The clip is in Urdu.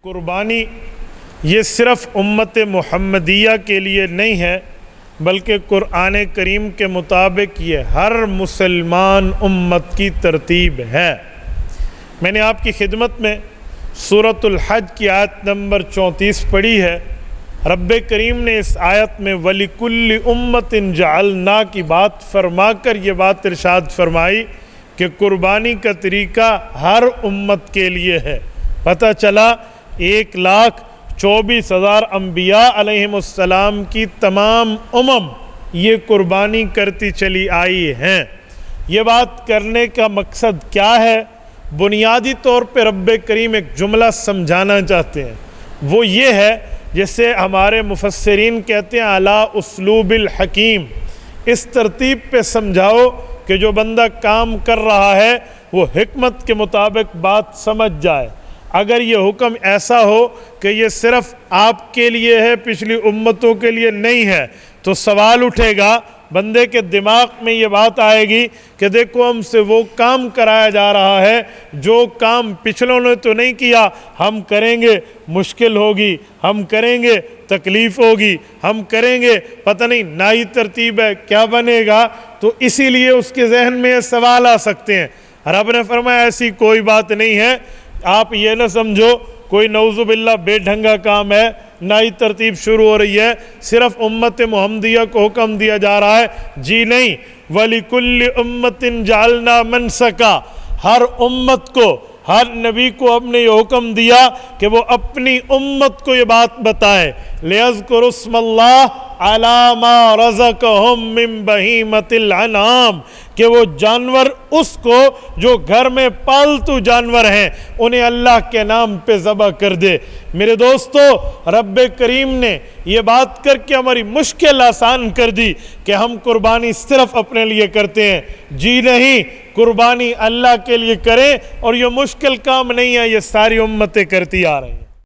قربانی یہ صرف امت محمدیہ کے لیے نہیں ہے، بلکہ قرآن کریم کے مطابق یہ ہر مسلمان امت کی ترتیب ہے۔ میں نے آپ کی خدمت میں سورۃ الحج کی آیت نمبر 34 پڑھی ہے۔ رب کریم نے اس آیت میں وَلِكُلِّ أُمَّةٍ جَعَلْنَا کی بات فرما کر یہ بات ارشاد فرمائی کہ قربانی کا طریقہ ہر امت کے لیے ہے۔ پتہ چلا 1,24,000 انبیاء علیہم السلام کی تمام امم یہ قربانی کرتی چلی آئی ہیں۔ یہ بات کرنے کا مقصد کیا ہے؟ بنیادی طور پہ رب کریم ایک جملہ سمجھانا چاہتے ہیں، وہ یہ ہے جسے ہمارے مفسرین کہتے ہیں علی اسلوب الحکیم، اس ترتیب پہ سمجھاؤ کہ جو بندہ کام کر رہا ہے وہ حکمت کے مطابق بات سمجھ جائے۔ اگر یہ حکم ایسا ہو کہ یہ صرف آپ کے لیے ہے، پچھلی امتوں کے لیے نہیں ہے، تو سوال اٹھے گا، بندے کے دماغ میں یہ بات آئے گی کہ دیکھو ہم سے وہ کام کرایا جا رہا ہے جو کام پچھلوں نے تو نہیں کیا، ہم کریں گے مشکل ہوگی، ہم کریں گے تکلیف ہوگی، ہم کریں گے پتہ نہیں نئی ترتیب ہے کیا بنے گا۔ تو اسی لیے اس کے ذہن میں یہ سوال آ سکتے ہیں۔ رب نے فرمایا ایسی کوئی بات نہیں ہے، آپ یہ نہ سمجھو کوئی نعوذ باللہ بے ڈھنگا کام ہے، نئی ترتیب شروع ہو رہی ہے، صرف امت محمدیہ کو حکم دیا جا رہا ہے۔ جی نہیں، وَلِكُلِّ أُمَّةٍ جَعَلْنَا مَنْسَكًا، ہر امت کو، ہر نبی کو ہم نے یہ حکم دیا کہ وہ اپنی امت کو یہ بات بتائے لِيَذْكُرُوا اسْمَ اللَّهِ عَلَى مَا رَزَقَهُم مِّن بَهِيمَةِ الْأَنْعَامِ، کہ وہ جانور اس کو جو گھر میں پالتو جانور ہیں انہیں اللہ کے نام پہ ذبح کر دے۔ میرے دوستو، رب کریم نے یہ بات کر کے ہماری مشکل آسان کر دی کہ ہم قربانی صرف اپنے لیے کرتے ہیں۔ جی نہیں، قربانی اللہ کے لیے کریں، اور یہ مشکل کام نہیں ہے، یہ ساری امتیں کرتی آ رہی ہیں۔